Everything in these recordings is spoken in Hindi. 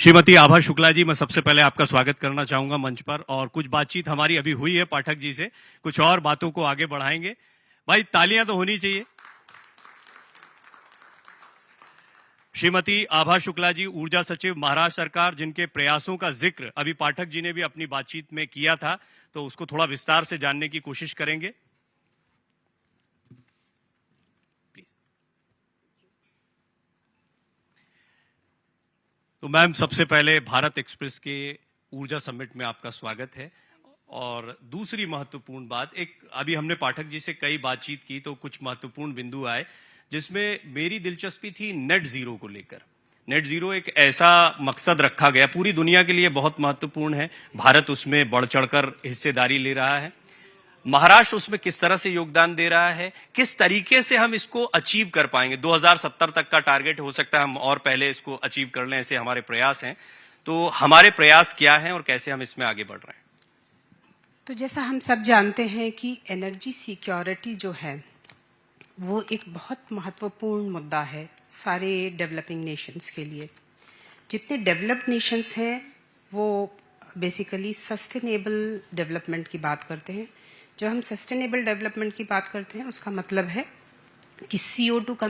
श्रीमती आभा शुक्ला जी, मैं सबसे पहले आपका स्वागत करना चाहूंगा मंच पर। और कुछ बातचीत हमारी अभी हुई है पाठक जी से, कुछ और बातों को आगे बढ़ाएंगे। भाई तालियां तो होनी चाहिए। श्रीमती आभा शुक्ला जी, ऊर्जा सचिव महाराष्ट्र सरकार, जिनके प्रयासों का जिक्र अभी पाठक जी ने भी अपनी बातचीत में किया था, तो उसको थोड़ा विस्तार से जानने की कोशिश करेंगे। तो मैम, सबसे पहले भारत एक्सप्रेस के ऊर्जा समिट में आपका स्वागत है। और दूसरी महत्वपूर्ण बात, एक अभी हमने पाठक जी से कई बातचीत की, तो कुछ महत्वपूर्ण बिंदु आए जिसमें मेरी दिलचस्पी थी नेट जीरो को लेकर। नेट जीरो एक ऐसा मकसद रखा गया, पूरी दुनिया के लिए बहुत महत्वपूर्ण है, भारत उसमें बढ़ चढ़कर हिस्सेदारी ले रहा है। महाराष्ट्र उसमें किस तरह से योगदान दे रहा है, किस तरीके से हम इसको अचीव कर पाएंगे। 2070 तक का टारगेट हो सकता है हम और पहले इसको अचीव कर लें, ऐसे हमारे प्रयास हैं। तो हमारे प्रयास क्या हैं और कैसे हम इसमें आगे बढ़ रहे हैं? तो जैसा हम सब जानते हैं कि एनर्जी सिक्योरिटी जो है वो एक बहुत महत्वपूर्ण मुद्दा है सारे डेवलपिंग नेशंस के लिए। जितने डेवलप्ड नेशंस हैं वो बेसिकली सस्टेनेबल डेवलपमेंट की बात करते हैं। जब हम सस्टेनेबल डेवलपमेंट की बात करते हैं उसका मतलब है कि CO2 का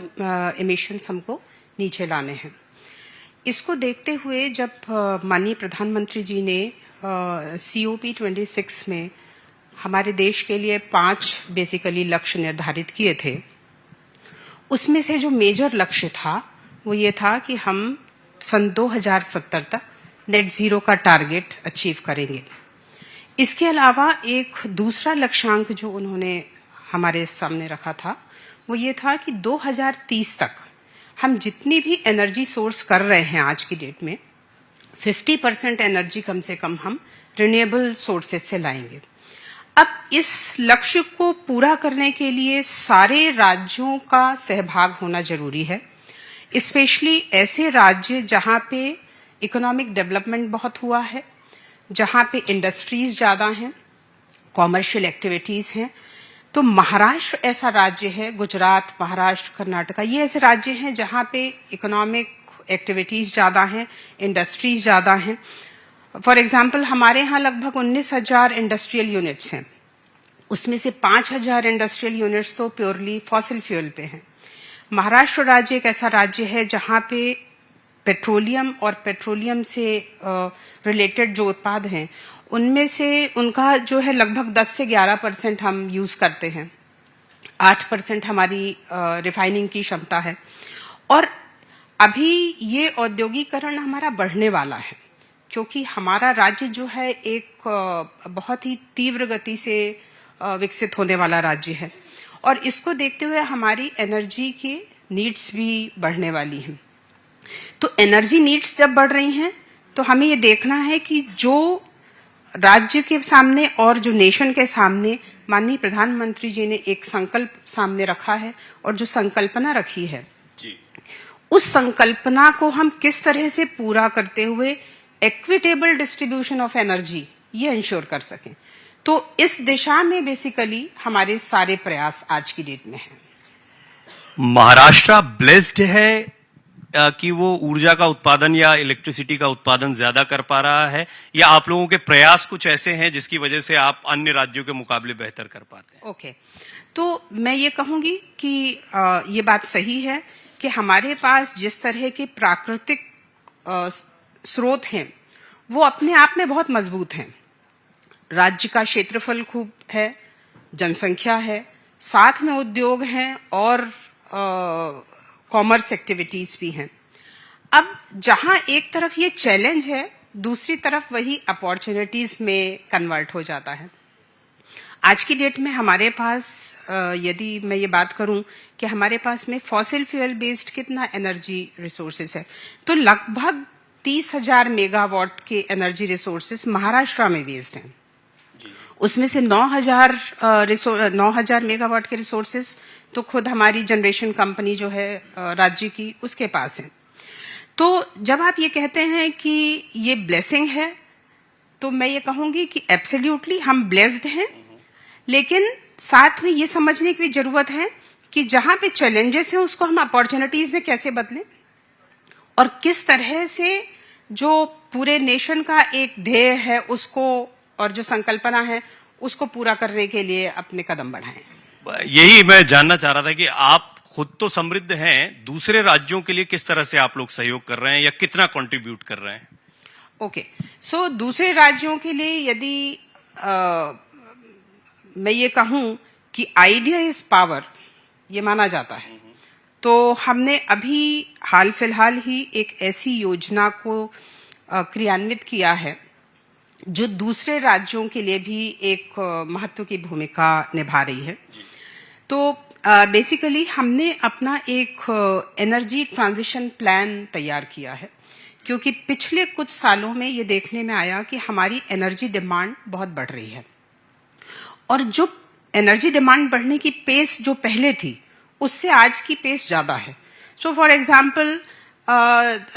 एमिशंस हमको नीचे लाने हैं। इसको देखते हुए जब माननीय प्रधानमंत्री जी ने COP26 में हमारे देश के लिए 5 बेसिकली लक्ष्य निर्धारित किए थे, उसमें से जो मेजर लक्ष्य था वो ये था कि हम सन 2070 तक नेट जीरो का टारगेट अचीव करेंगे। इसके अलावा एक दूसरा लक्ष्यांक जो उन्होंने हमारे सामने रखा था वो ये था कि 2030 तक हम जितनी भी एनर्जी सोर्स कर रहे हैं आज की डेट में 50% एनर्जी कम से कम हम रिन्यूएबल सोर्सेज से लाएंगे। अब इस लक्ष्य को पूरा करने के लिए सारे राज्यों का सहभाग होना जरूरी है, स्पेशली ऐसे राज्य जहां पे इकोनॉमिक डेवलपमेंट बहुत हुआ है, जहां पे इंडस्ट्रीज ज्यादा हैं, कॉमर्शियल एक्टिविटीज हैं। तो महाराष्ट्र ऐसा राज्य है, गुजरात, महाराष्ट्र, कर्नाटका, ये ऐसे राज्य हैं जहां पे इकोनॉमिक एक्टिविटीज ज्यादा हैं, इंडस्ट्रीज ज्यादा हैं। फॉर एग्जाम्पल हमारे यहाँ लगभग 19,000 इंडस्ट्रियल यूनिट्स हैं, उसमें से 5,000 इंडस्ट्रियल यूनिट्स तो प्योरली फॉसिल फ्यूल पे हैं। महाराष्ट्र राज्य एक ऐसा राज्य है जहां पे पेट्रोलियम और पेट्रोलियम से रिलेटेड जो उत्पाद हैं उनमें से उनका जो है लगभग 10 से 11% हम यूज करते हैं, 8% हमारी रिफाइनिंग की क्षमता है। और अभी ये औद्योगिकरण हमारा बढ़ने वाला है क्योंकि हमारा राज्य जो है एक बहुत ही तीव्र गति से विकसित होने वाला राज्य है और इसको देखते हुए हमारी एनर्जी की नीड्स भी बढ़ने वाली हैं। तो एनर्जी नीड्स जब बढ़ रही हैं तो हमें ये देखना है कि जो राज्य के सामने और जो नेशन के सामने माननीय प्रधानमंत्री जी ने एक संकल्प सामने रखा है और जो संकल्पना रखी है जी, उस संकल्पना को हम किस तरह से पूरा करते हुए इक्विटेबल डिस्ट्रीब्यूशन ऑफ एनर्जी ये इंश्योर कर सकें। तो इस दिशा में बेसिकली हमारे सारे प्रयास आज की डेट में हैं। महाराष्ट्र ब्लेस्ड है कि वो ऊर्जा का उत्पादन या इलेक्ट्रिसिटी का उत्पादन ज्यादा कर पा रहा है, या आप लोगों के प्रयास कुछ ऐसे हैं जिसकी वजह से आप अन्य राज्यों के मुकाबले बेहतर कर पाते हैं? ओके, तो मैं ये कहूंगी कि ये बात सही है कि हमारे पास जिस तरह के प्राकृतिक स्रोत हैं वो अपने आप में बहुत मजबूत हैं। राज्य का क्षेत्रफल खूब है, जनसंख्या है, साथ में उद्योग हैं और कॉमर्स एक्टिविटीज भी हैं। अब जहां एक तरफ ये चैलेंज है, दूसरी तरफ वही अपॉर्चुनिटीज में कन्वर्ट हो जाता है। आज की डेट में हमारे पास यदि मैं ये बात करूं कि हमारे पास में फॉसिल फ्यूल बेस्ड कितना एनर्जी रिसोर्सेज है, तो लगभग 30,000 मेगावाट के एनर्जी रिसोर्सेज महाराष्ट्र में बेस्ड हैं। उसमें से 9,000 मेगावाट के रिसोर्सेज तो खुद हमारी जनरेशन कंपनी जो है राज्य की उसके पास है। तो जब आप ये कहते हैं कि ये ब्लेसिंग है तो मैं ये कहूंगी कि एब्सोल्युटली हम ब्लेस्ड हैं, लेकिन साथ में ये समझने की भी जरूरत है कि जहां पे चैलेंजेस हैं उसको हम अपॉर्चुनिटीज में कैसे बदलें और किस तरह से जो पूरे नेशन का एक ध्येय है उसको और जो संकल्पना है उसको पूरा करने के लिए अपने कदम बढ़ाएं। यही मैं जानना चाह रहा था कि आप खुद तो समृद्ध हैं, दूसरे राज्यों के लिए किस तरह से आप लोग सहयोग कर रहे हैं या कितना कंट्रीब्यूट कर रहे हैं? ओके, सो दूसरे राज्यों के लिए यदि मैं ये कहूं कि आइडिया इज पावर, ये माना जाता है, तो हमने अभी हाल फिलहाल ही एक ऐसी योजना को क्रियान्वित किया है जो दूसरे राज्यों के लिए भी एक महत्व की भूमिका निभा रही है। तो बेसिकली हमने अपना एक एनर्जी ट्रांजिशन प्लान तैयार किया है, क्योंकि पिछले कुछ सालों में ये देखने में आया कि हमारी एनर्जी डिमांड बहुत बढ़ रही है और जो एनर्जी डिमांड बढ़ने की पेस जो पहले थी उससे आज की पेस ज्यादा है। सो फॉर एग्जांपल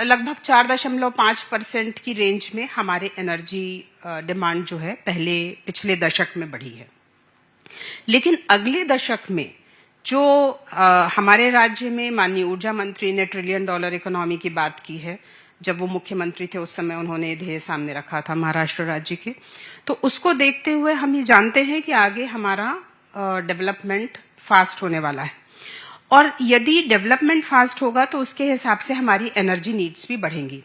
लगभग 4.5% की रेंज में हमारे एनर्जी डिमांड जो है पिछले दशक में बढ़ी है। लेकिन अगले दशक में जो हमारे राज्य में माननीय ऊर्जा मंत्री ने $1 ट्रिलियन इकोनॉमी की बात की है, जब वो मुख्यमंत्री थे उस समय उन्होंने ध्येय सामने रखा था महाराष्ट्र राज्य के, तो उसको देखते हुए हम ये जानते हैं कि आगे हमारा डेवलपमेंट फास्ट होने वाला है और यदि डेवलपमेंट फास्ट होगा तो उसके हिसाब से हमारी एनर्जी नीड्स भी बढ़ेंगी।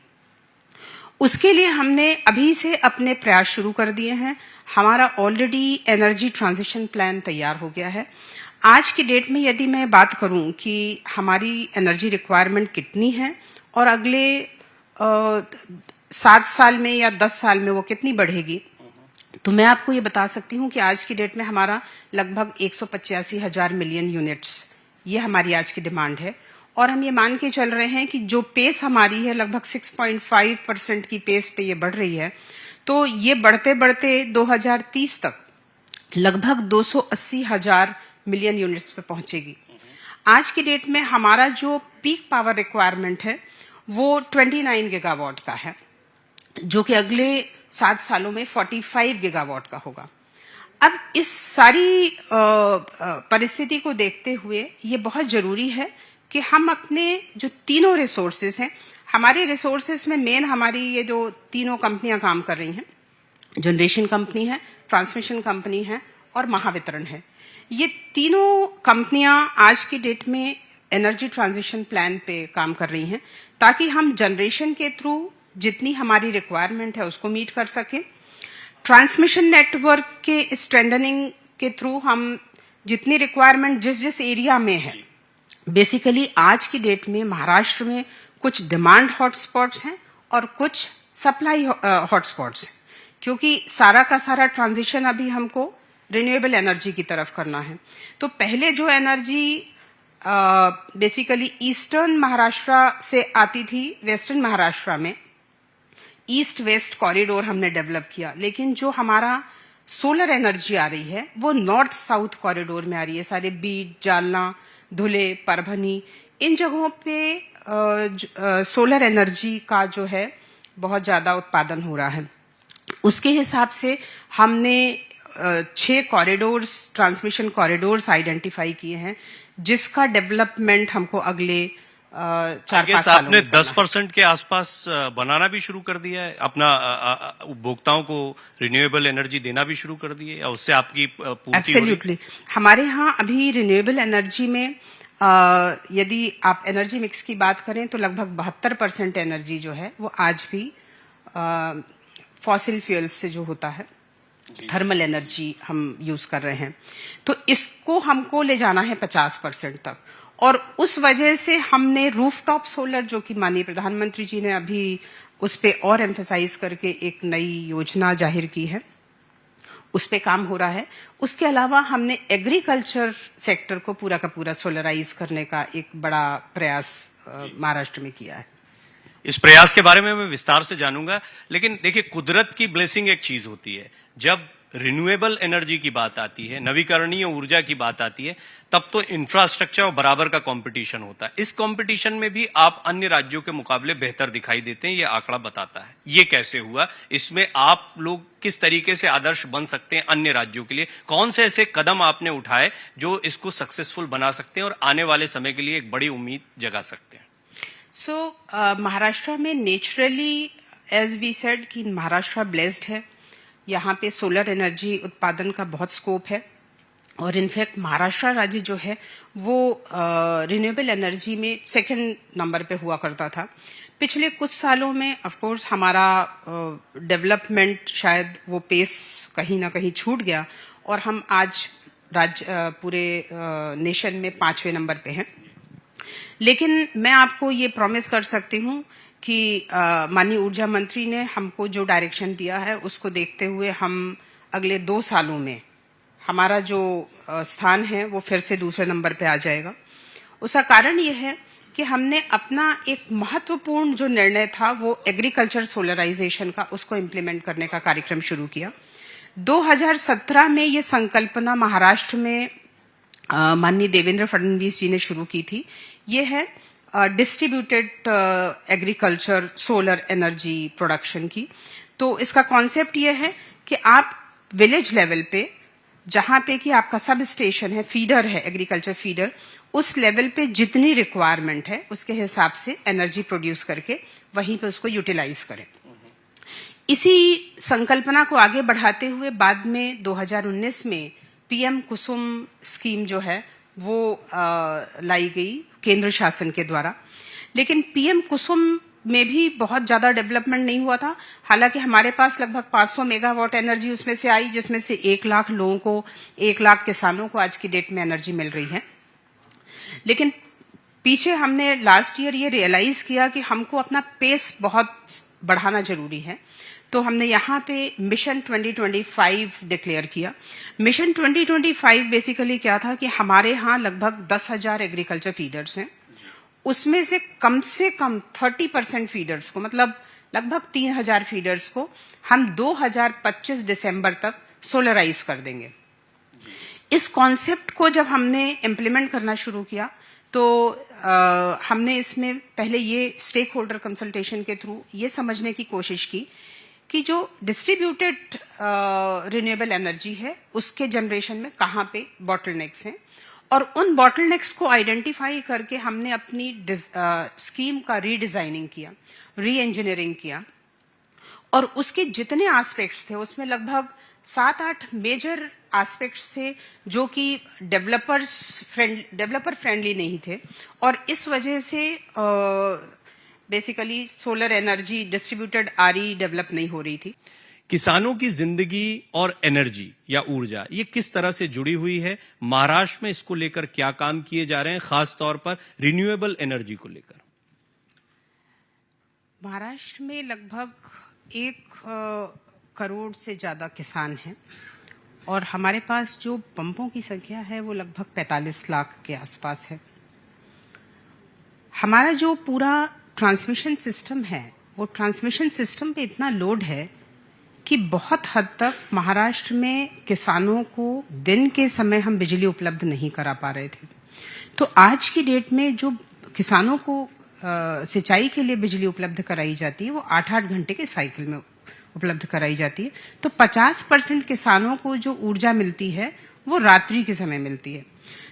उसके लिए हमने अभी से अपने प्रयास शुरू कर दिए हैं। हमारा ऑलरेडी एनर्जी ट्रांजिशन प्लान तैयार हो गया है। आज की डेट में यदि मैं बात करूं कि हमारी एनर्जी रिक्वायरमेंट कितनी है और अगले 7 साल में या 10 साल में वो कितनी बढ़ेगी, तो मैं आपको ये बता सकती हूँ कि आज की डेट में हमारा लगभग 185,000 मिलियन यूनिट्स, ये हमारी आज की डिमांड है और हम ये मान के चल रहे हैं कि जो पेस हमारी है लगभग 6.5% की पेस पे ये बढ़ रही है, तो ये बढ़ते बढ़ते 2030 तक लगभग 280,000 मिलियन यूनिट्स पे पहुंचेगी। आज की डेट में हमारा जो पीक पावर रिक्वायरमेंट है वो 29 गीगावाट का है, जो कि अगले 7 सालों में 45 गीगावाट का होगा। अब इस सारी परिस्थिति को देखते हुए ये बहुत जरूरी है कि हम अपने जो तीनों रिसोर्सेज हैं, हमारे रिसोर्सेज में मेन हमारी ये जो तीनों कंपनियां काम कर रही हैं, जनरेशन कंपनी है, ट्रांसमिशन कंपनी है और महावितरण है, ये तीनों कंपनियां आज की डेट में एनर्जी ट्रांजिशन प्लान पे काम कर रही हैं ताकि हम जनरेशन के थ्रू जितनी हमारी रिक्वायरमेंट है उसको मीट कर सकें, ट्रांसमिशन नेटवर्क के स्ट्रेंथनिंग के थ्रू हम जितनी रिक्वायरमेंट जिस एरिया में है, बेसिकली आज की डेट में महाराष्ट्र में कुछ डिमांड हॉटस्पॉट्स हैं और कुछ सप्लाई हॉटस्पॉट्स हैं, क्योंकि सारा का सारा ट्रांजिशन अभी हमको रिन्यूएबल एनर्जी की तरफ करना है। तो पहले जो एनर्जी बेसिकली ईस्टर्न महाराष्ट्र से आती थी, वेस्टर्न महाराष्ट्र में ईस्ट वेस्ट कॉरिडोर हमने डेवलप किया, लेकिन जो हमारा सोलर एनर्जी आ रही है वो नॉर्थ साउथ कॉरिडोर में आ रही है। सारे बीड, जालना, धुले, परभनी, इन जगहों पे सोलर एनर्जी का जो है बहुत ज्यादा उत्पादन हो रहा है। उसके हिसाब से हमने 6 कॉरिडोर्स, ट्रांसमिशन कॉरिडोर्स आइडेंटिफाई किए हैं, जिसका डेवलपमेंट हमको अगले 4-5 सालों आपने में 10% के आसपास बनाना भी शुरू कर दिया है, अपना उपभोक्ताओं को रिन्यूएबल एनर्जी देना भी शुरू कर दिए, या उससे आपकी पूर्ति? एब्सोल्युटली, हमारे यहाँ अभी रिन्यूएबल एनर्जी में यदि आप एनर्जी मिक्स की बात करें तो लगभग 72% एनर्जी जो है वो आज भी फॉसिल फ्यूल्स से जो होता है, थर्मल एनर्जी हम यूज कर रहे हैं। तो इसको हमको ले जाना है 50% तक, और उस वजह से हमने रूफटॉप सोलर, जो कि माननीय प्रधानमंत्री जी ने अभी उस पे और एम्फेसाइज करके एक नई योजना जाहिर की है, उस पे काम हो रहा है। उसके अलावा हमने एग्रीकल्चर सेक्टर को पूरा का पूरा सोलराइज करने का एक बड़ा प्रयास महाराष्ट्र में किया है। इस प्रयास के बारे में मैं विस्तार से जानूंगा, लेकिन देखिए, कुदरत की ब्लेसिंग एक चीज होती है। जब रिन्यूएबल एनर्जी की बात आती है, नवीकरणीय ऊर्जा की बात आती है, तब तो इंफ्रास्ट्रक्चर और बराबर का कंपटीशन होता है। इस कंपटीशन में भी आप अन्य राज्यों के मुकाबले बेहतर दिखाई देते हैं, ये आंकड़ा बताता है। ये कैसे हुआ? इसमें आप लोग किस तरीके से आदर्श बन सकते हैं अन्य राज्यों के लिए? कौन से ऐसे कदम आपने उठाए जो इसको सक्सेसफुल बना सकते हैं और आने वाले समय के लिए एक बड़ी उम्मीद जगा सकते हैं? महाराष्ट्र में नेचुरली एज वी सेड कि महाराष्ट्र ब्लेस्ड है, यहाँ पे सोलर एनर्जी उत्पादन का बहुत स्कोप है और इनफैक्ट महाराष्ट्र राज्य जो है वो रिन्यूएबल एनर्जी में सेकंड नंबर पे हुआ करता था। पिछले कुछ सालों में ऑफ कोर्स हमारा डेवलपमेंट शायद वो पेस कहीं ना कहीं छूट गया और हम आज पूरे नेशन में 5वें नंबर पे हैं। लेकिन मैं आपको ये प्रॉमिस कर सकती हूँ कि माननीय ऊर्जा मंत्री ने हमको जो डायरेक्शन दिया है उसको देखते हुए हम अगले 2 सालों में हमारा जो स्थान है वो फिर से दूसरे नंबर पे आ जाएगा। उसका कारण ये है कि हमने अपना एक महत्वपूर्ण जो निर्णय था वो एग्रीकल्चर सोलराइजेशन का, उसको इम्प्लीमेंट करने का कार्यक्रम शुरू किया। 2017 में ये संकल्पना महाराष्ट्र में माननीय देवेंद्र फडणवीस जी ने शुरू की थी। ये है distributed agriculture solar energy production की। तो इसका कॉन्सेप्ट ये है कि आप विलेज लेवल पे, जहां पे कि आपका सब स्टेशन है, फीडर है, एग्रीकल्चर फीडर, उस लेवल पे जितनी रिक्वायरमेंट है उसके हिसाब से एनर्जी प्रोड्यूस करके वहीं पे उसको यूटिलाइज करें। इसी संकल्पना को आगे बढ़ाते हुए बाद में 2019 में पीएम कुसुम स्कीम जो है वो लाई गई केंद्र शासन के द्वारा। लेकिन पीएम कुसुम में भी बहुत ज्यादा डेवलपमेंट नहीं हुआ था। हालांकि हमारे पास लगभग 500 मेगावाट एनर्जी उसमें से आई, जिसमें से 1 लाख लोगों को, 1 लाख किसानों को आज की डेट में एनर्जी मिल रही है। लेकिन पीछे हमने लास्ट ईयर ये रियलाइज किया कि हमको अपना पेस बहुत बढ़ाना जरूरी है। तो हमने यहाँ पे मिशन 2025 डिक्लेयर किया। मिशन 2025 बेसिकली क्या था कि हमारे यहाँ लगभग 10,000 एग्रीकल्चर फीडर्स हैं, उसमें से कम 30% फीडर्स को, मतलब लगभग 3,000 फीडर्स को हम 2025 दिसंबर तक सोलराइज कर देंगे। इस कॉन्सेप्ट को जब हमने इम्प्लीमेंट करना शुरू किया तो हमने इसमें पहले ये स्टेक होल्डर कंसल्टेशन के थ्रू ये समझने की कोशिश की कि जो डिस्ट्रीब्यूटेड रिन्यूएबल एनर्जी है उसके जनरेशन में कहाँ पे बॉटलनेक्स हैं, और उन बॉटलनेक्स को आइडेंटिफाई करके हमने अपनी स्कीम का रीडिजाइनिंग किया, री इंजीनियरिंग किया, और उसके जितने एस्पेक्ट्स थे उसमें लगभग 7-8 मेजर एस्पेक्ट्स थे जो कि डेवलपर फ्रेंडली नहीं थे, और इस वजह से बेसिकली सोलर एनर्जी डिस्ट्रीब्यूटेड आरई डेवलप नहीं हो रही थी। किसानों की जिंदगी और एनर्जी या ऊर्जा ये किस तरह से जुड़ी हुई है? महाराष्ट्र में इसको लेकर क्या काम किए जा रहे हैं, खास तौर पर रिन्यूएबल एनर्जी को लेकर? महाराष्ट्र में लगभग 1 करोड़ से ज्यादा किसान हैं और हमारे पास जो पंपों की संख्या है वो लगभग 45 लाख के आसपास है। हमारा जो पूरा ट्रांसमिशन सिस्टम है वो ट्रांसमिशन सिस्टम पे इतना लोड है कि बहुत हद तक महाराष्ट्र में किसानों को दिन के समय हम बिजली उपलब्ध नहीं करा पा रहे थे। तो आज की डेट में जो किसानों को सिंचाई के लिए बिजली उपलब्ध कराई जाती है वो 8-8 घंटे के साइकिल में उपलब्ध कराई जाती है। तो 50% किसानों को जो ऊर्जा मिलती है वो रात्रि के समय मिलती है।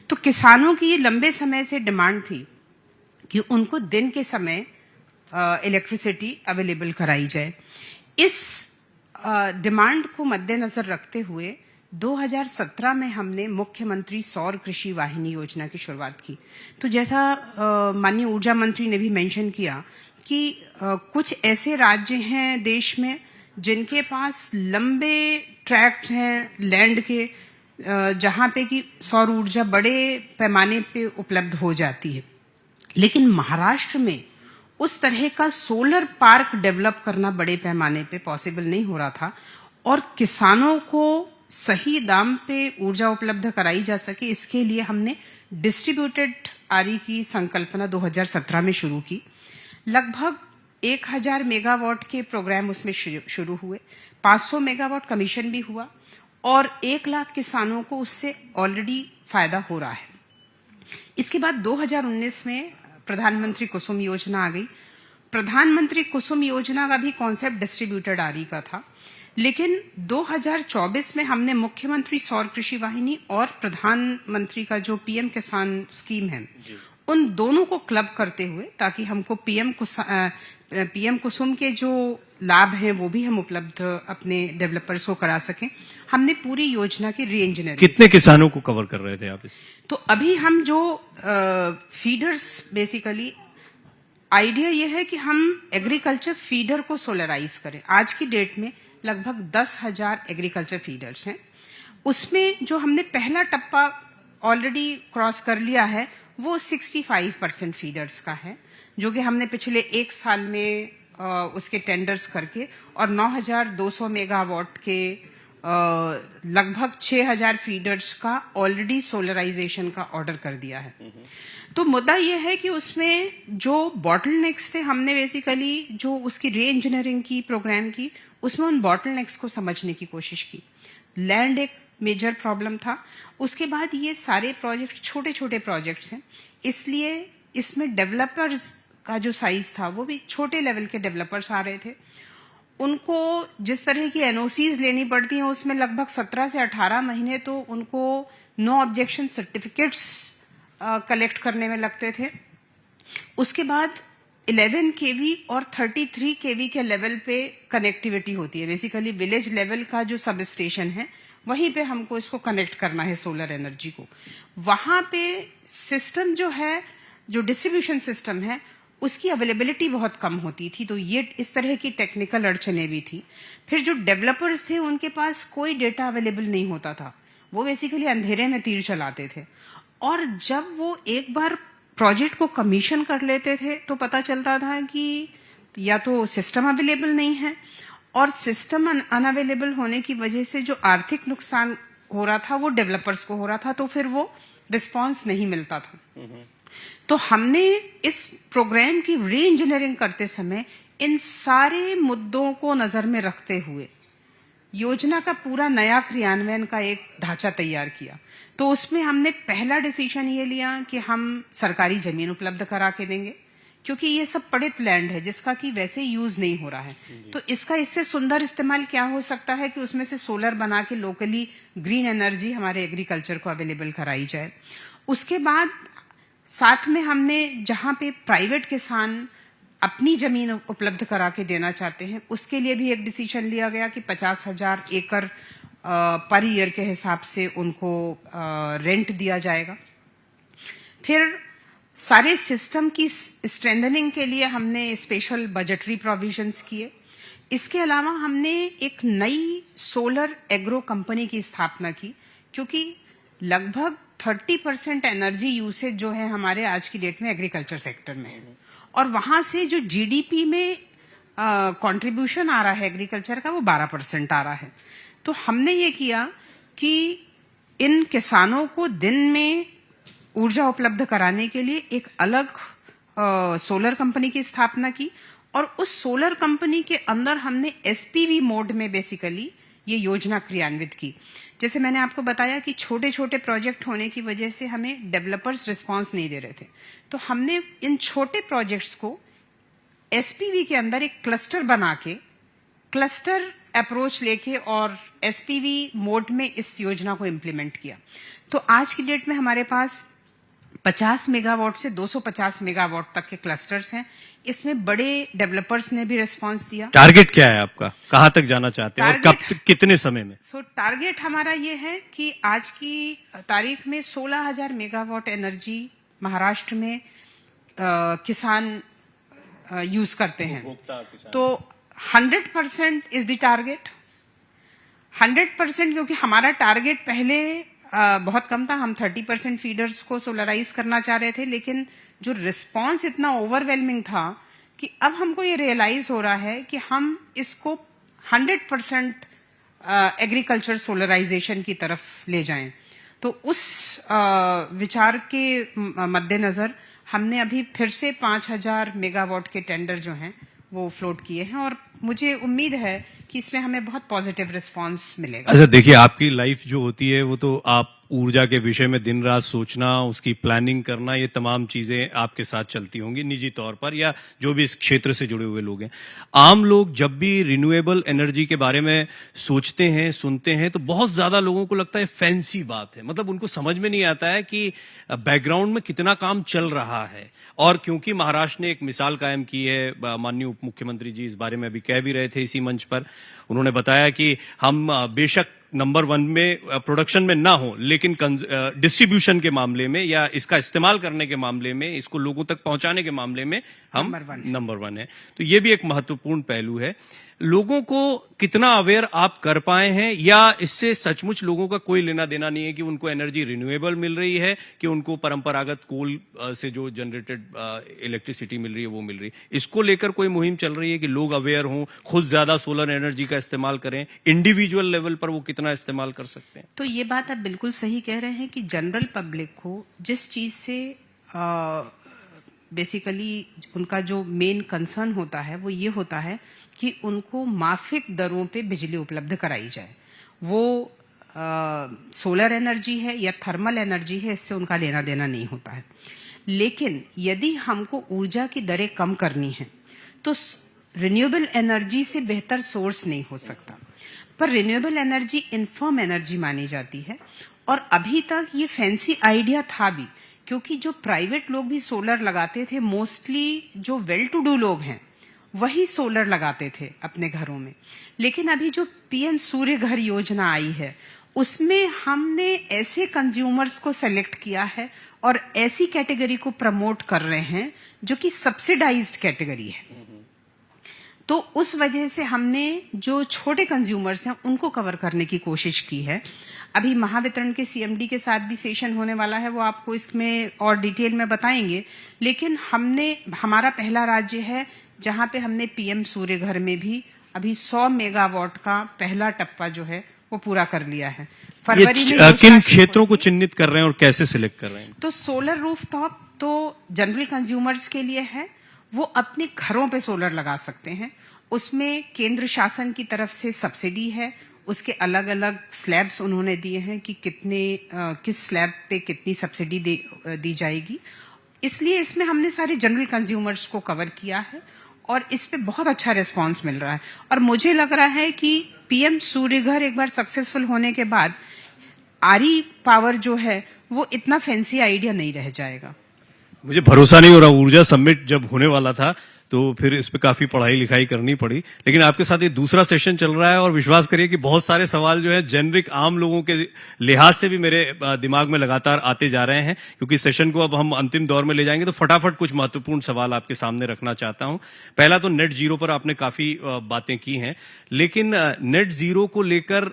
तो किसानों की ये लंबे समय से डिमांड थी कि उनको दिन के समय इलेक्ट्रिसिटी अवेलेबल कराई जाए। इस डिमांड को मद्देनजर रखते हुए 2017 में हमने मुख्यमंत्री सौर कृषि वाहिनी योजना की शुरुआत की। तो जैसा माननीय ऊर्जा मंत्री ने भी मेंशन किया कि कुछ ऐसे राज्य हैं देश में जिनके पास लंबे ट्रैक्ट हैं लैंड के, जहां पे कि सौर ऊर्जा बड़े पैमाने पे उपलब्ध हो जाती है, लेकिन महाराष्ट्र में उस तरह का सोलर पार्क डेवलप करना बड़े पैमाने पे पॉसिबल नहीं हो रहा था, और किसानों को सही दाम पे ऊर्जा उपलब्ध कराई जा सके इसके लिए हमने डिस्ट्रीब्यूटेड आरई की संकल्पना 2017 में शुरू की। लगभग 1000 मेगावाट के प्रोग्राम उसमें शुरू हुए, 500 मेगावाट कमीशन भी हुआ और 1 लाख किसानों को उससे ऑलरेडी फायदा हो रहा है। इसके बाद 2019 में प्रधानमंत्री कुसुम योजना आ गई। प्रधानमंत्री कुसुम योजना का भी कॉन्सेप्ट डिस्ट्रीब्यूटेड आरई का था, लेकिन 2024 में हमने मुख्यमंत्री सौर कृषि वाहिनी और प्रधानमंत्री का जो पीएम किसान स्कीम है उन दोनों को क्लब करते हुए, ताकि हमको पीएम कुसुम के जो लाभ हैं वो भी हम उपलब्ध अपने डेवलपर्स को करा सकें। हमने पूरी योजना की री इंजीनियरिंग। कितने किसानों को कवर कर रहे थे आप इस? तो अभी हम जो फीडर्स बेसिकली आइडिया ये है कि हम एग्रीकल्चर फीडर को सोलराइज करें। आज की डेट में लगभग 10,000 एग्रीकल्चर फीडर्स हैं। उसमें जो हमने पहला टप्पा ऑलरेडी क्रॉस कर लिया है वो 65% फीडर्स का है, जो कि हमने पिछले एक साल में उसके टेंडर्स करके और 9,200 मेगावाट के लगभग 6,000 फीडर्स का ऑलरेडी सोलराइजेशन का ऑर्डर कर दिया है। तो मुद्दा यह है कि उसमें जो बॉटलनेक्स थे, हमने बेसिकली जो उसकी री इंजीनियरिंग की प्रोग्राम की, उसमें उन बॉटलनेक्स को समझने की कोशिश की। लैंड एक मेजर प्रॉब्लम था। उसके बाद ये सारे प्रोजेक्ट छोटे छोटे प्रोजेक्ट्स हैं, इसलिए इसमें डेवलपर्स का जो साइज था वो भी छोटे लेवल के डेवलपर्स आ रहे थे। उनको जिस तरह की एनओसीज लेनी पड़ती हैं उसमें लगभग 17 से 18 महीने तो उनको नो ऑब्जेक्शन सर्टिफिकेट्स कलेक्ट करने में लगते थे। उसके बाद 11 केवी और 33 केवी के लेवल पे कनेक्टिविटी होती है। बेसिकली विलेज लेवल का जो सब स्टेशन है वहीं पे हमको इसको कनेक्ट करना है सोलर एनर्जी को। वहां पे सिस्टम जो है, जो डिस्ट्रीब्यूशन सिस्टम है, उसकी अवेलेबिलिटी बहुत कम होती थी। तो ये इस तरह की टेक्निकल अड़चने भी थी। फिर जो डेवलपर्स थे उनके पास कोई डेटा अवेलेबल नहीं होता था, वो बेसिकली अंधेरे में तीर चलाते थे। और जब वो एक बार प्रोजेक्ट को कमीशन कर लेते थे तो पता चलता था कि या तो सिस्टम अवेलेबल नहीं है, और सिस्टम अनअवेलेबल होने की वजह से जो आर्थिक नुकसान हो रहा था वो डेवलपर्स को हो रहा था, तो फिर वो रिस्पांस नहीं मिलता था। तो हमने इस प्रोग्राम की री इंजीनियरिंग करते समय इन सारे मुद्दों को नजर में रखते हुए योजना का पूरा नया क्रियान्वयन का एक ढांचा तैयार किया। तो उसमें हमने पहला डिसीजन ये लिया कि हम सरकारी जमीन उपलब्ध करा के देंगे, क्योंकि ये सब पड़ित लैंड है जिसका कि वैसे यूज नहीं हो रहा है। तो इसका इससे सुंदर इस्तेमाल क्या हो सकता है कि उसमें से सोलर बना के लोकली ग्रीन एनर्जी हमारे एग्रीकल्चर को अवेलेबल कराई जाए। उसके बाद साथ में हमने जहां पे प्राइवेट किसान अपनी जमीन उपलब्ध करा के देना चाहते हैं उसके लिए भी एक डिसीजन लिया गया कि 50,000 एकड़ पर ईयर के हिसाब से उनको रेंट दिया जाएगा। फिर सारे सिस्टम की स्ट्रेंथनिंग के लिए हमने स्पेशल बजटरी प्रोविजंस किए। इसके अलावा हमने एक नई सोलर एग्रो कंपनी की स्थापना की, क्योंकि लगभग 30% एनर्जी यूसेज जो है हमारे आज की डेट में एग्रीकल्चर सेक्टर में है, और वहां से जो जीडीपी में कंट्रीब्यूशन आ रहा है एग्रीकल्चर का वो 12% आ रहा है। तो हमने ये किया कि इन किसानों को दिन में ऊर्जा उपलब्ध कराने के लिए एक अलग सोलर कंपनी की स्थापना की, और उस सोलर कंपनी के अंदर हमने एसपीवी मोड में बेसिकली ये योजना क्रियान्वित की। जैसे मैंने आपको बताया कि छोटे छोटे प्रोजेक्ट होने की वजह से हमें डेवलपर्स रिस्पांस नहीं दे रहे थे, तो हमने इन छोटे प्रोजेक्ट्स को एसपीवी के अंदर एक क्लस्टर बना के, क्लस्टर अप्रोच लेके और एसपीवी मोड में इस योजना को इम्प्लीमेंट किया। तो आज की डेट में हमारे पास 50 मेगावाट से 250 मेगावाट तक के क्लस्टर्स हैं। इसमें बड़े डेवलपर्स ने भी रिस्पांस दिया। टारगेट क्या है आपका, कहां तक जाना चाहते हैं और कब, कितने समय में? टारगेट हमारा ये है कि आज की तारीख में 16,000 मेगावाट एनर्जी महाराष्ट्र में किसान यूज करते हैं। तो 100% इज द टारगेट। 100% क्योंकि हमारा टारगेट पहले बहुत कम था, हम 30% फीडर्स को सोलराइज करना चाह रहे थे, लेकिन जो रिस्पांस इतना ओवरवेलमिंग था कि अब हमको ये रियलाइज हो रहा है कि हम इसको 100% एग्रीकल्चर सोलराइजेशन की तरफ ले जाएं। तो उस विचार के मद्देनजर हमने अभी फिर से 5,000 मेगावाट के टेंडर जो हैं वो फ्लोट किए हैं, और मुझे उम्मीद है कि इसमें हमें बहुत पॉजिटिव रिस्पांस मिलेगा। अच्छा देखिए, आपकी लाइफ जो होती है वो तो आप ऊर्जा के विषय में दिन रात सोचना, उसकी प्लानिंग करना, ये तमाम चीजें आपके साथ चलती होंगी निजी तौर पर, या जो भी इस क्षेत्र से जुड़े हुए लोग हैं। आम लोग जब भी रिन्यूएबल एनर्जी के बारे में सोचते हैं, सुनते हैं, तो बहुत ज्यादा लोगों को लगता है फैंसी बात है, मतलब उनको समझ में नहीं आता है कि बैकग्राउंड में कितना काम चल रहा है। और क्योंकि महाराष्ट्र ने एक मिसाल कायम की है, माननीय उप मुख्यमंत्री जी इस बारे में अभी कह भी रहे थे इसी मंच पर, उन्होंने बताया कि हम बेशक नंबर 1 में प्रोडक्शन में ना हो, लेकिन डिस्ट्रीब्यूशन के मामले में या इसका इस्तेमाल करने के मामले में, इसको लोगों तक पहुंचाने के मामले में हम नंबर 1 है। तो ये भी एक महत्वपूर्ण पहलू है। लोगों को कितना अवेयर आप कर पाए हैं, या इससे सचमुच लोगों का कोई लेना देना नहीं है कि उनको एनर्जी रिन्यूएबल मिल रही है कि उनको परंपरागत कोल से जो जनरेटेड इलेक्ट्रिसिटी मिल रही है वो मिल रही है? इसको लेकर कोई मुहिम चल रही है कि लोग अवेयर हों, खुद ज्यादा सोलर एनर्जी का इस्तेमाल करें, इंडिविजुअल लेवल पर वो कितना इस्तेमाल कर सकते हैं? तो ये बात आप बिल्कुल सही कह रहे हैं कि जनरल पब्लिक को जिस चीज से बेसिकली उनका जो मेन कंसर्न होता है वो ये होता है कि उनको माफिक दरों पे बिजली उपलब्ध कराई जाए। वो सोलर एनर्जी है या थर्मल एनर्जी है, इससे उनका लेना देना नहीं होता है। लेकिन यदि हमको ऊर्जा की दरें कम करनी है तो रिन्यूएबल एनर्जी से बेहतर सोर्स नहीं हो सकता। पर रिन्यूएबल एनर्जी इनफर्म एनर्जी मानी जाती है, और अभी तक ये फैंसी आइडिया था भी, क्योंकि जो प्राइवेट लोग भी सोलर लगाते थे, मोस्टली जो वेल टू डू लोग हैं वही सोलर लगाते थे अपने घरों में। लेकिन अभी जो पीएम सूर्य घर योजना आई है, उसमें हमने ऐसे कंज्यूमर्स को सेलेक्ट किया है और ऐसी कैटेगरी को प्रमोट कर रहे हैं जो कि सब्सिडाइज्ड कैटेगरी है। तो उस वजह से हमने जो छोटे कंज्यूमर्स हैं उनको कवर करने की कोशिश की है। अभी महावितरण के सीएमडी के साथ भी सेशन होने वाला है, वो आपको इसमें और डिटेल में बताएंगे। लेकिन हमारा पहला राज्य है जहां पे हमने पीएम सूर्य घर में भी अभी 100 मेगावाट का पहला टप्पा जो है वो पूरा कर लिया है। फरवरी में किन क्षेत्रों को चिन्हित कर रहे हैं और कैसे सिलेक्ट कर रहे हैं? तो सोलर रूफटॉप तो जनरल कंज्यूमर्स के लिए है, वो अपने घरों पे सोलर लगा सकते हैं। उसमें केंद्र शासन की तरफ से सब्सिडी है, उसके अलग अलग स्लैब्स उन्होंने दिए हैं कि किस स्लैब पे कितनी सब्सिडी दी जाएगी। इसलिए इसमें हमने सारे जनरल कंज्यूमर्स को कवर किया है और इस पे बहुत अच्छा रिस्पांस मिल रहा है। और मुझे लग रहा है कि पीएम सूर्य घर एक बार सक्सेसफुल होने के बाद आरी पावर जो है वो इतना फैंसी आइडिया नहीं रह जाएगा। मुझे भरोसा नहीं हो रहा, ऊर्जा समिट जब होने वाला था तो फिर इस पे काफी पढ़ाई लिखाई करनी पड़ी, लेकिन आपके साथ ये दूसरा सेशन चल रहा है और विश्वास करिए कि बहुत सारे सवाल जो है जेनरिक आम लोगों के लिहाज से भी मेरे दिमाग में लगातार आते जा रहे हैं, क्योंकि सेशन को अब हम अंतिम दौर में ले जाएंगे। तो फटाफट कुछ महत्वपूर्ण सवाल आपके सामने रखना चाहता हूं। पहला तो नेट जीरो पर आपने काफी बातें की हैं, लेकिन नेट जीरो को लेकर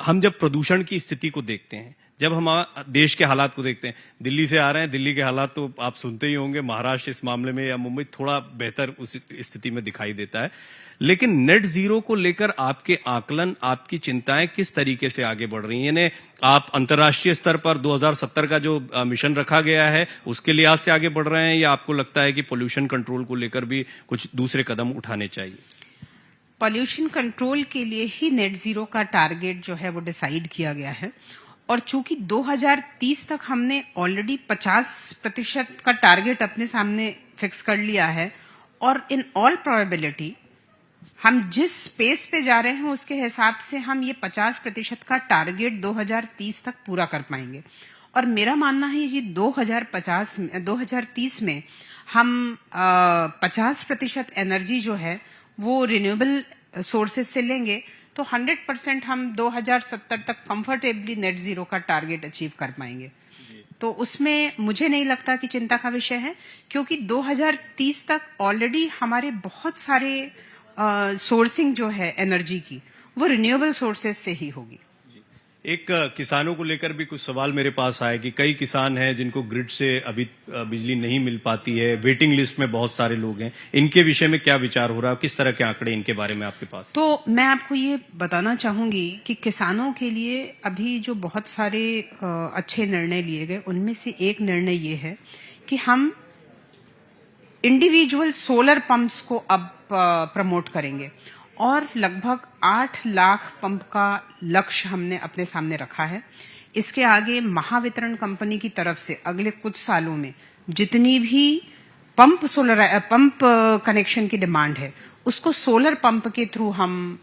हम जब प्रदूषण की स्थिति को देखते हैं, जब हम देश के हालात को देखते हैं, दिल्ली से आ रहे हैं, दिल्ली के हालात तो आप सुनते ही होंगे, महाराष्ट्र इस मामले में या मुंबई थोड़ा बेहतर उस स्थिति में दिखाई देता है। लेकिन नेट जीरो को लेकर आपके आकलन, आपकी चिंताएं किस तरीके से आगे बढ़ रही हैं? यानी आप अंतर्राष्ट्रीय स्तर पर 2070 का जो मिशन रखा गया है उसके लिहाज से आगे बढ़ रहे हैं, या आपको लगता है कि पोल्यूशन कंट्रोल को लेकर भी कुछ दूसरे कदम उठाने चाहिए? पोल्यूशन कंट्रोल के लिए ही नेट जीरो का टारगेट जो है वो डिसाइड किया गया है, और चूंकि 2030 तक हमने ऑलरेडी 50% का टारगेट अपने सामने फिक्स कर लिया है, और इन ऑल प्रोबेबिलिटी हम जिस स्पेस पे जा रहे हैं उसके हिसाब से हम ये 50% का टारगेट 2030 तक पूरा कर पाएंगे। और मेरा मानना है ये 2030 में हम 50% एनर्जी जो है वो रिन्यूएबल सोर्सेज से लेंगे तो 100% हम 2070 तक कंफर्टेबली नेट जीरो का टारगेट अचीव कर पाएंगे। तो उसमें मुझे नहीं लगता कि चिंता का विषय है, क्योंकि 2030 तक ऑलरेडी हमारे बहुत सारे सोर्सिंग जो है एनर्जी की वो रिन्यूएबल सोर्सेज से ही होगी। एक किसानों को लेकर भी कुछ सवाल मेरे पास आए कि कई किसान हैं जिनको ग्रिड से अभी बिजली नहीं मिल पाती है, वेटिंग लिस्ट में बहुत सारे लोग हैं, इनके विषय में क्या विचार हो रहा है? किस तरह के आंकड़े इनके बारे में आपके पास? तो मैं आपको ये बताना चाहूंगी कि किसानों के लिए अभी जो बहुत सारे अच्छे निर्णय लिए गए, उनमें से एक निर्णय ये है कि हम इंडिविजुअल सोलर पंप्स को अब प्रमोट करेंगे, और लगभग 8 लाख पंप का लक्ष्य हमने अपने सामने रखा है। इसके आगे महावितरण कंपनी की तरफ से अगले कुछ सालों में जितनी भी पंप कनेक्शन की डिमांड है उसको सोलर पंप के थ्रू हम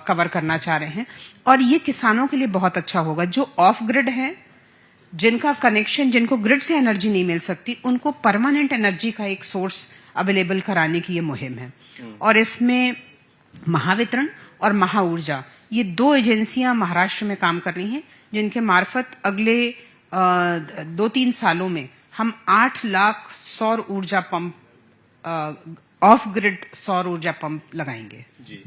कवर करना चाह रहे हैं। और ये किसानों के लिए बहुत अच्छा होगा जो ऑफ ग्रिड है, जिनका कनेक्शन, जिनको ग्रिड से एनर्जी नहीं मिल सकती, उनको परमानेंट एनर्जी का एक सोर्स अवेलेबल कराने की ये मुहिम है। और इसमें महावितरण और महाऊर्जा ये 2 एजेंसियां महाराष्ट्र में काम कर रही हैं, जिनके मार्फत अगले 2-3 सालों में हम 8 लाख सौर ऊर्जा पंप, ऑफ ग्रिड सौर ऊर्जा पंप लगाएंगे। जी,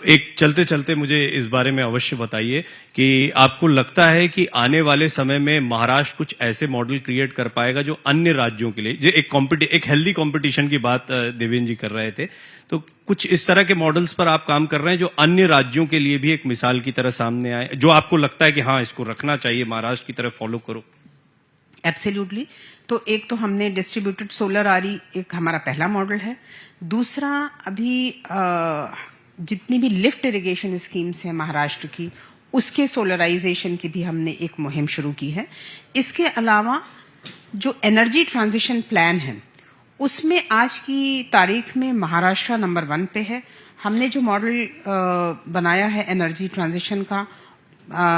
एक चलते चलते मुझे इस बारे में अवश्य बताइए कि आपको लगता है कि आने वाले समय में महाराष्ट्र कुछ ऐसे मॉडल क्रिएट कर पाएगा जो अन्य राज्यों के लिए, जो एक हेल्दी कंपटीशन की बात देवेंद्र जी कर रहे थे, तो कुछ इस तरह के मॉडल्स पर आप काम कर रहे हैं जो अन्य राज्यों के लिए भी एक मिसाल की तरह सामने आए, जो आपको लगता है कि हाँ इसको रखना चाहिए, महाराष्ट्र की तरह फॉलो करो? एब्सोल्युटली। तो एक तो हमने डिस्ट्रीब्यूटेड सोलर आरी एक हमारा पहला मॉडल है। दूसरा, अभी जितनी भी लिफ्ट इरिगेशन स्कीम्स हैं महाराष्ट्र की, उसके सोलराइजेशन की भी हमने एक मुहिम शुरू की है। इसके अलावा जो एनर्जी ट्रांजिशन प्लान है उसमें आज की तारीख में महाराष्ट्र नंबर 1 पे है। हमने जो मॉडल बनाया है एनर्जी ट्रांजिशन का,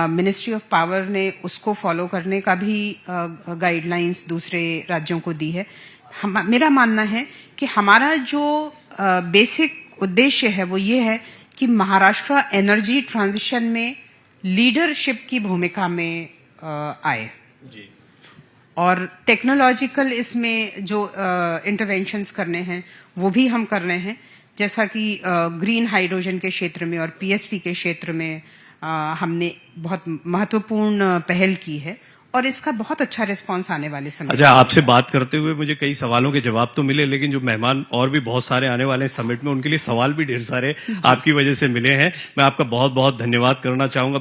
मिनिस्ट्री ऑफ पावर ने उसको फॉलो करने का भी गाइडलाइंस दूसरे राज्यों को दी है। मेरा मानना है कि हमारा जो बेसिक उद्देश्य है वो ये है कि महाराष्ट्र एनर्जी ट्रांजिशन में लीडरशिप की भूमिका में आए जी। और टेक्नोलॉजिकल इसमें जो इंटरवेंशंस करने हैं वो भी हम कर रहे हैं, जैसा कि ग्रीन हाइड्रोजन के क्षेत्र में और पीएसपी के क्षेत्र में हमने बहुत महत्वपूर्ण पहल की है और इसका बहुत अच्छा रिस्पांस आने वाले समय। अच्छा, आपसे बात करते हुए मुझे कई सवालों के जवाब तो मिले, लेकिन जो मेहमान और भी बहुत सारे आने वाले समिट में उनके लिए सवाल भी ढेर सारे आपकी वजह से मिले हैं। मैं आपका बहुत बहुत धन्यवाद करना चाहूंगा।